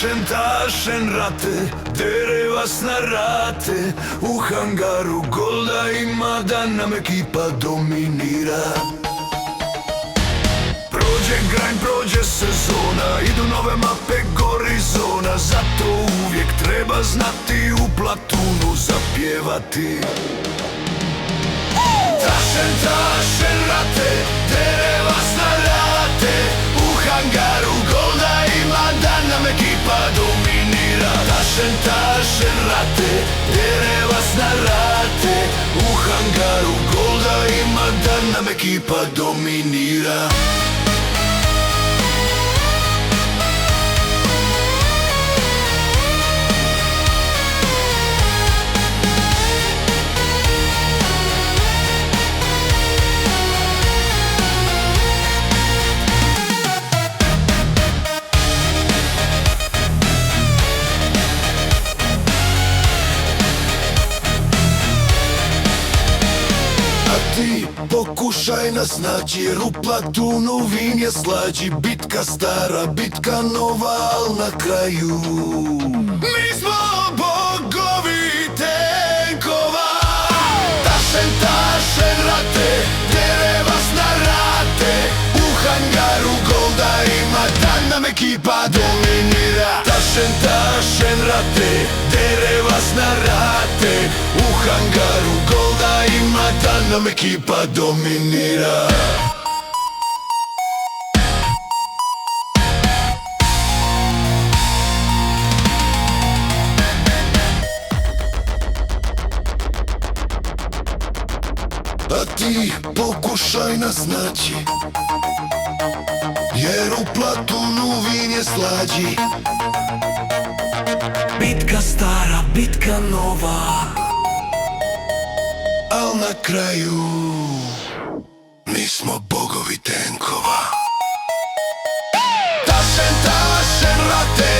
tašen rate, dere vas na rate. U hangaru Golda ima da nam ekipa dominira. Prođe grind, prođe sezona, idu nove mape, gori zona. Zato uvijek treba znati u platunu zapjevati. Tašen rate, dere vas na rate. U hangaru Golda ima da nam ekipa dominira. Tašen rate, dere vas na rate. U hangaru Golda ima da nam ekipa dominira. Ti pokušaj nas naći, jer u platunu vin je slađi. Bitka stara, bitka nova, al na kraju mi smo bogovi tenkova. Tašen rate, dere vas na rate. U hangaru Golda ima da nam ekipa dominira. Tašen rate, dere vas na rate. U hangaru Golda ima da nam ekipa dominira. A ti pokušaj nas naći, jer u platunu vin je slađi. Bitka stara, bitka nova, al na kraju mi smo bogovi tenkova. Tašen rate,